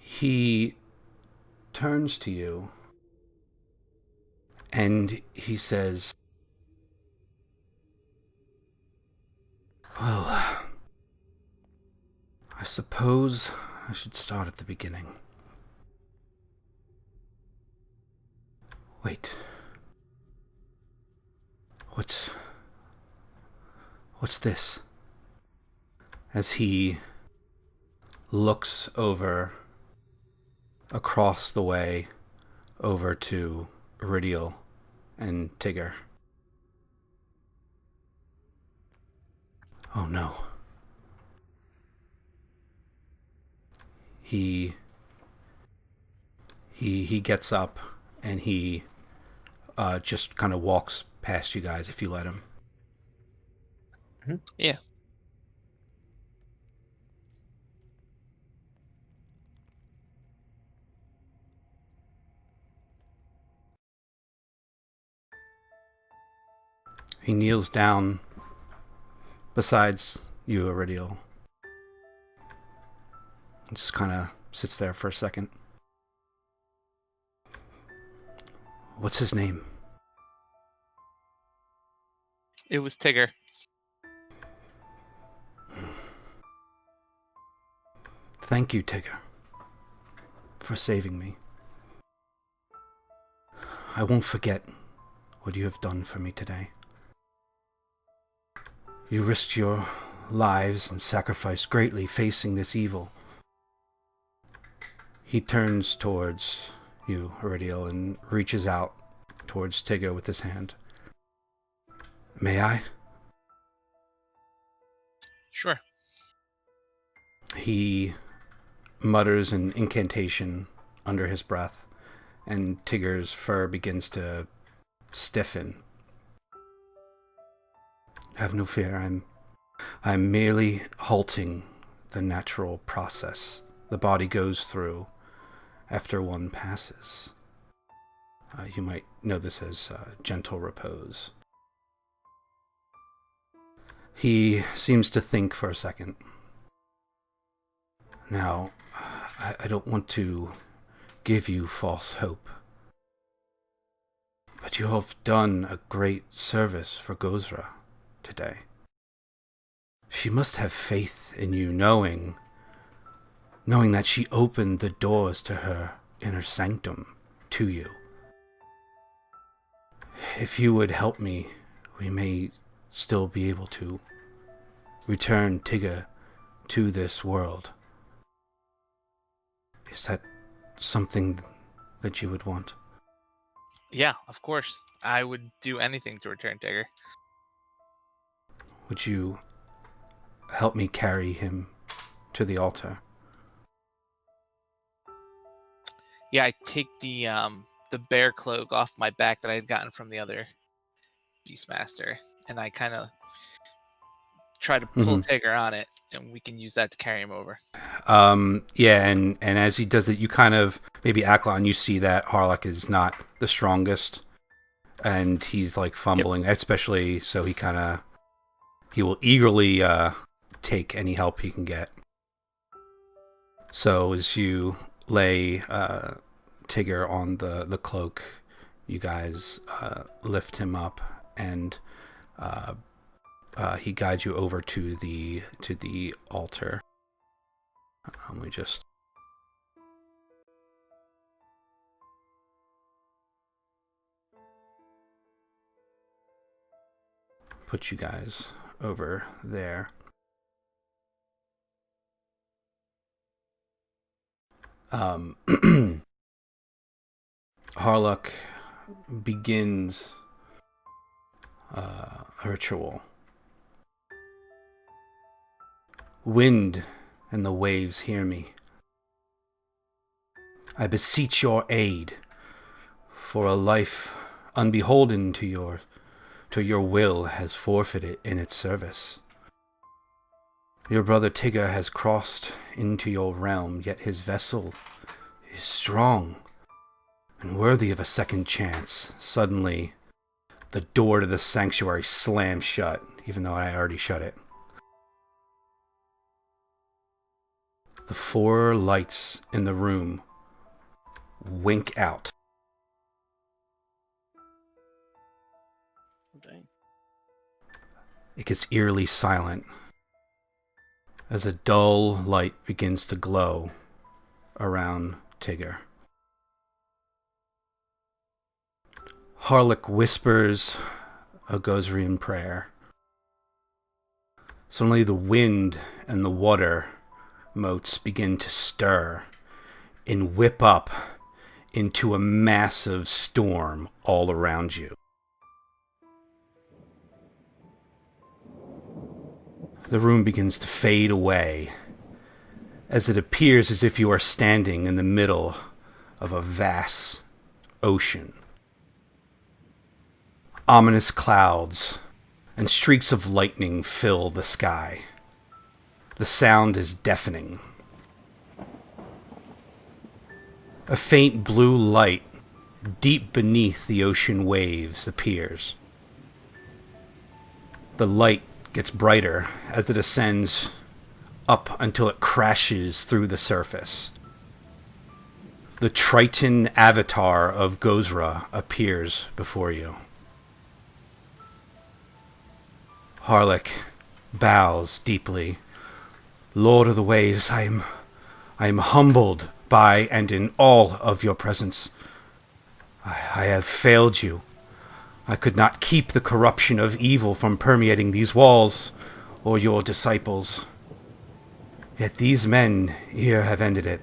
He turns to you and he says, "Well, I suppose I should start at the beginning. Wait. What's this?" As he looks over across the way over to Iridial and Tigger. Oh no. He gets up and he just kind of walks past you guys if you let him. Yeah. He kneels down besides you, Iridial. Just kind of sits there for a second. What's his name? It was Tigger. Thank you, Tigger, for saving me. I won't forget what you have done for me today. You risked your lives and sacrificed greatly facing this evil. He turns towards you, Iridial, and reaches out towards Tigger with his hand. May I? Sure. He mutters an incantation under his breath, and Tigger's fur begins to stiffen. Have no fear, I'm merely halting the natural process the body goes through after one passes. You might know this as gentle repose. He seems to think for a second. Now, I don't want to give you false hope, but you have done a great service for Gozra today. She must have faith in you, knowing that she opened the doors to her inner sanctum to you. If you would help me, we may still be able to return Tigger to this world. Is that something that you would want? Yeah, of course. I would do anything to return Tigger. Would you help me carry him to the altar? Yeah, I take the bear cloak off my back that I had gotten from the other Beastmaster, and I kind of try to pull Tigger on it, and we can use that to carry him over. Yeah, and as he does it, you kind of maybe Aklon, you see that Harlock is not the strongest, and he's like fumbling, especially so he will eagerly take any help he can get. So as you lay Tigger on the cloak, you guys lift him up, and he guides you over to the altar. We just put you guys over there. Harlock begins a ritual. Wind and the waves hear me. I beseech your aid, for a life unbeholden to your will has forfeited in its service. Your brother Tigger has crossed into your realm, yet his vessel is strong and worthy of a second chance. Suddenly, the door to the sanctuary slams shut, even though I already shut it. the 4 lights in the room wink out. Dang. It gets eerily silent as a dull light begins to glow around Tigger. Harlech whispers a Gozrian prayer. Suddenly the wind and the water motes begin to stir and whip up into a massive storm all around you. The room begins to fade away as it appears as if you are standing in the middle of a vast ocean. Ominous clouds and streaks of lightning fill the sky. The sound is deafening. A faint blue light deep beneath the ocean waves appears. The light gets brighter as it ascends up until it crashes through the surface. The Triton avatar of Gozra appears before you. Harlech bows deeply. Lord of the waves, I am humbled by and in all of your presence. I have failed you. I could not keep the corruption of evil from permeating these walls or your disciples. Yet these men here have ended it.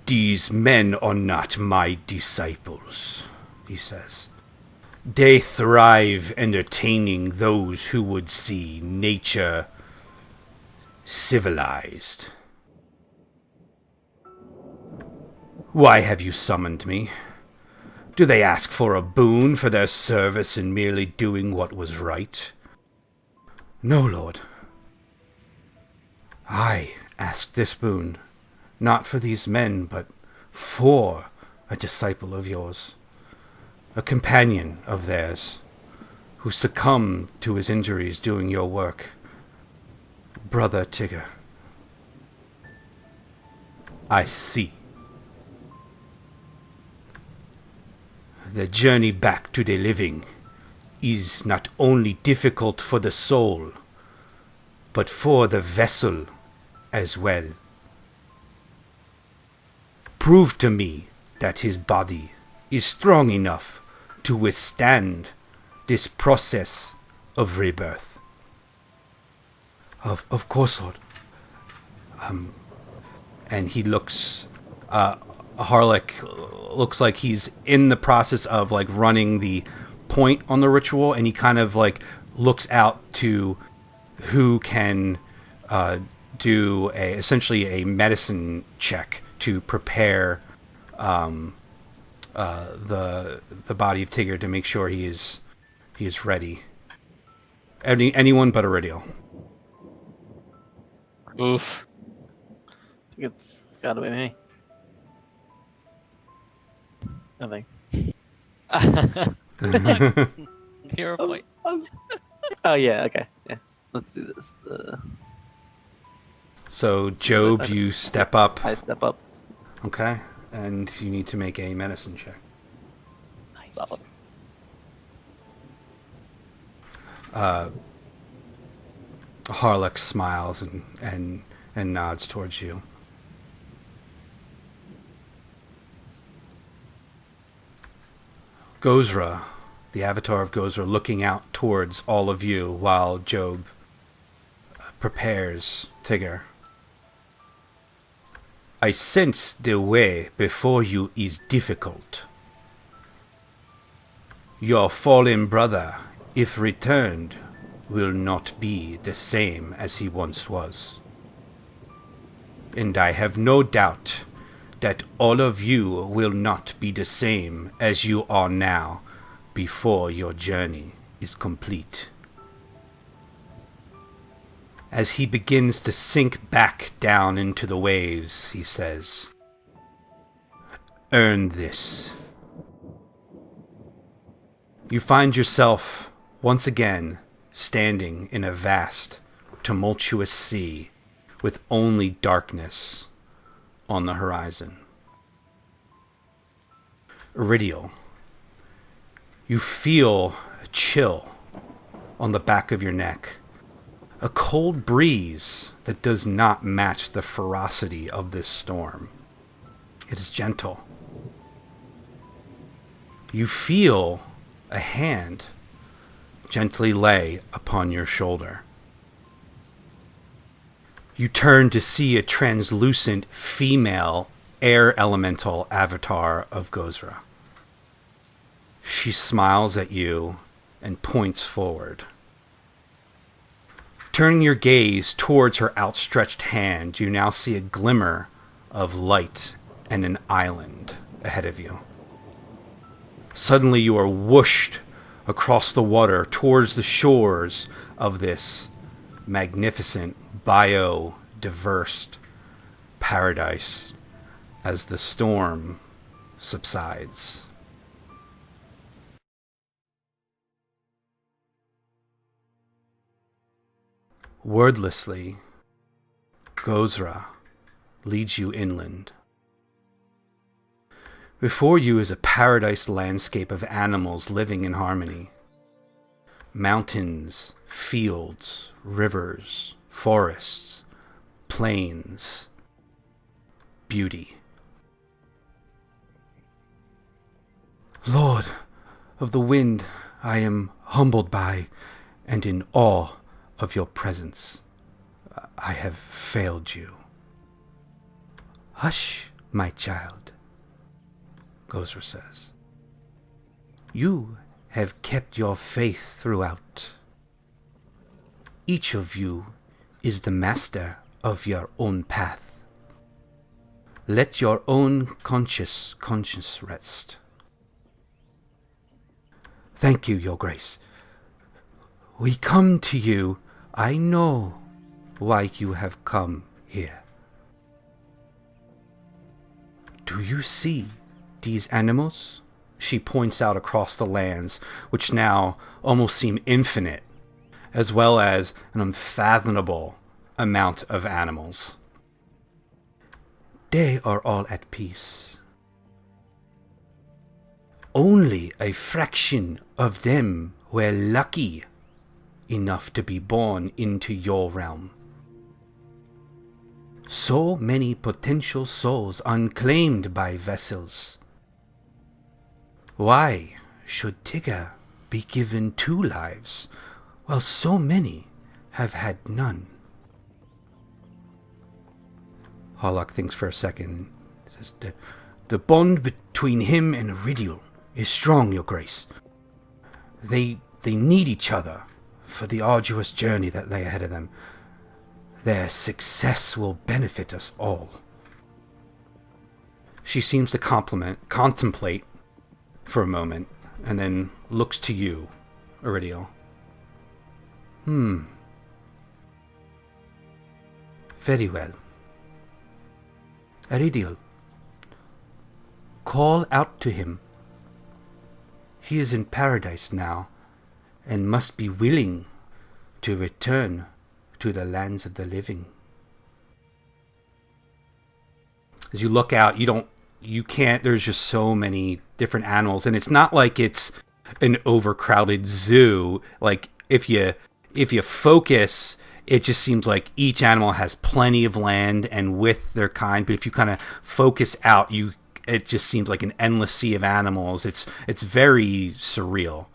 These men are not my disciples, he says. They thrive entertaining those who would see nature civilized. Why have you summoned me? Do they ask for a boon for their service in merely doing what was right? No, Lord. I asked this boon, not for these men, but for a disciple of yours, a companion of theirs, who succumbed to his injuries doing your work. Brother Tigger. I see. The journey back to the living is not only difficult for the soul, but for the vessel as well. Prove to me that his body is strong enough to withstand this process of rebirth. Of course, Lord. And he looks, Harlech looks like he's in the process of like running the point on the ritual, and he kind of like looks out to who can do essentially a medicine check to prepare the body of Tigger to make sure he is ready. Anyone but Iridial. Oof. I think it's gotta be me. I think. Hero point. Oh yeah, okay. Yeah. Let's do this. So, Job, you step up. I step up. Okay. And you need to make a medicine check. Solid. Harlech smiles and nods towards you. Gozra, the avatar of Gozra, looking out towards all of you while Job prepares Tigger. I sense the way before you is difficult. Your fallen brother, if returned, will not be the same as he once was. And I have no doubt that all of you will not be the same as you are now before your journey is complete. As he begins to sink back down into the waves, he says, "Earn this." You find yourself once again standing in a vast tumultuous sea with only darkness on the horizon. Iridial, you feel a chill on the back of your neck, a cold breeze that does not match the ferocity of this storm. It is gentle. You feel a hand gently lay upon your shoulder. You turn to see a translucent female air elemental avatar of Gozra. She smiles at you and points forward. Turning your gaze towards her outstretched hand, you now see a glimmer of light and an island ahead of you. Suddenly you are whooshed across the water towards the shores of this magnificent, biodiverse paradise as the storm subsides. Wordlessly, Gozra leads you inland. Before you is a paradise landscape of animals living in harmony. Mountains, fields, rivers, forests, plains, beauty. Lord of the wind, I am humbled by and in awe of your presence. I have failed you. Hush, my child, Gozra says. You have kept your faith throughout. Each of you is the master of your own path. Let your own conscience rest. Thank you, Your Grace. We come to you. I know why you have come here. Do you see these animals? She points out across the lands, which now almost seem infinite, as well as an unfathomable amount of animals. They are all at peace. Only a fraction of them were lucky enough to be born into your realm. So many potential souls unclaimed by vessels. Why should Tigger be given 2 lives, while so many have had none? Harlock thinks for a second. Says, the bond between him and Iridial is strong, Your Grace. They need each other for the arduous journey that lay ahead of them. Their success will benefit us all. She seems to contemplate for a moment, and then looks to you, Iridial. Very well. Iridial, call out to him. He is in paradise now, and must be willing to return to the lands of the living. As you look out, you can't, there's just so many different animals, and it's not like it's an overcrowded zoo. Like, if you focus, it just seems like each animal has plenty of land and with their kind, but if you kind of focus out, it just seems like an endless sea of animals. It's very surreal.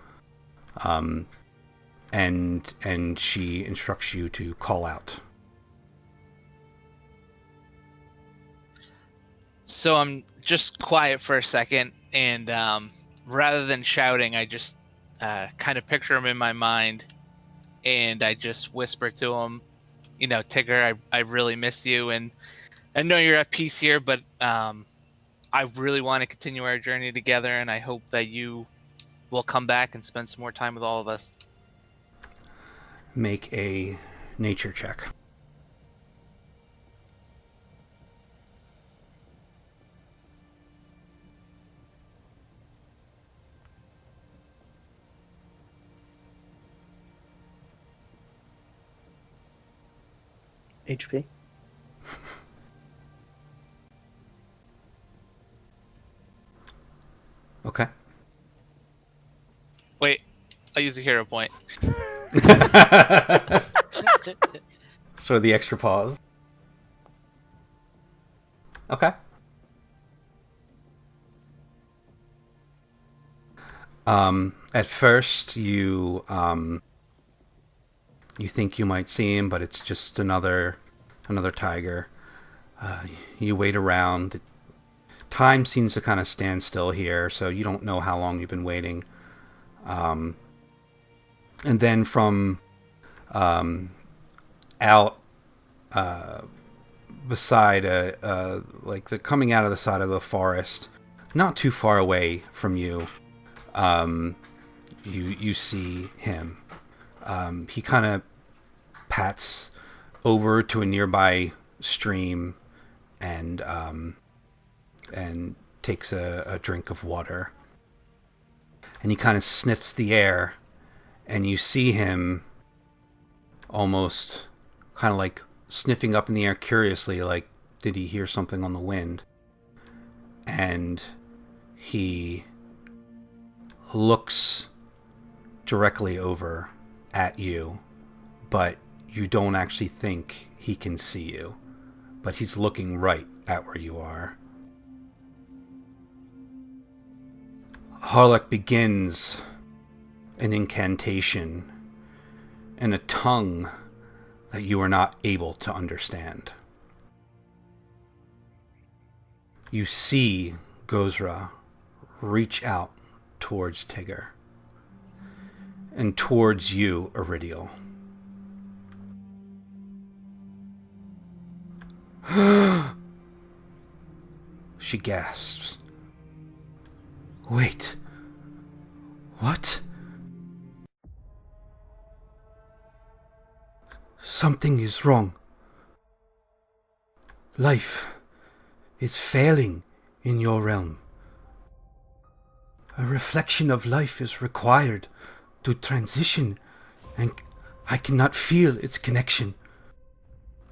And she instructs you to call out. So I'm just quiet for a second, and rather than shouting, I just kind of picture him in my mind, and I just whisper to him, Tigger, I really miss you, and I know you're at peace here, but I really want to continue our journey together, and I hope that you will come back and spend some more time with all of us. Make a nature check. HP. Okay. Wait, I'll use a hero point. So the extra pause. Okay. At first you think you might see him, but it's just another tiger. You wait around. Time seems to kind of stand still here, so you don't know how long you've been waiting. And then from out beside coming out of the side of the forest, not too far away from you, you see him. He kind of pats over to a nearby stream and takes a drink of water. And he kind of sniffs the air, and you see him almost kind of like sniffing up in the air curiously, like, did he hear something on the wind? And he looks directly over at you, but you don't actually think he can see you. But he's looking right at where you are. Harlech begins an incantation in a tongue that you are not able to understand. You see Gozra reach out towards Tigger and towards you, Iridial. She gasps. Wait. What? Something is wrong. Life is failing in your realm. A reflection of life is required to transition, and I cannot feel its connection.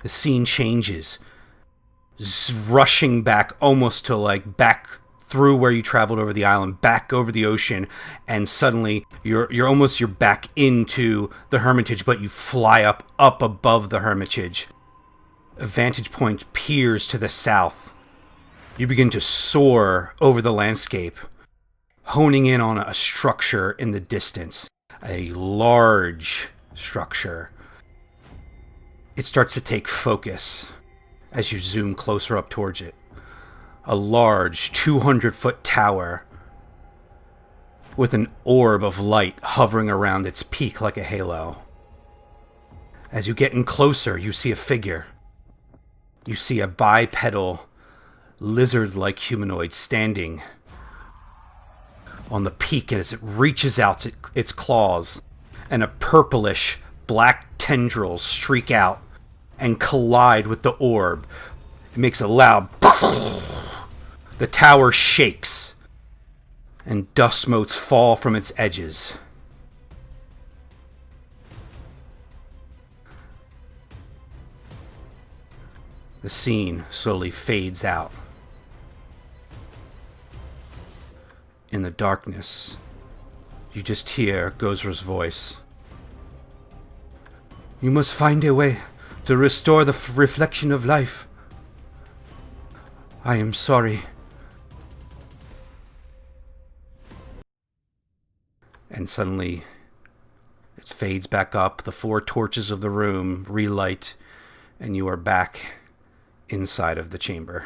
The scene changes, rushing back almost to back through where you traveled over the island, back over the ocean, and suddenly you're back into the Hermitage, but you fly up above the Hermitage. A vantage point peers to the south. You begin to soar over the landscape, honing in on a structure in the distance, a large structure. It starts to take focus as you zoom closer up towards it. A large 200-foot tower with an orb of light hovering around its peak like a halo. As you get in closer, you see a figure. You see a bipedal, lizard-like humanoid standing on the peak, and as it reaches out its claws, and a purplish black tendrils streak out and collide with the orb. It makes a loud The tower shakes, and dust motes fall from its edges. The scene slowly fades out. In the darkness, you just hear Gozra's voice. You must find a way to restore the reflection of life. I am sorry. And suddenly, it fades back up, the 4 torches of the room relight, and you are back inside of the chamber.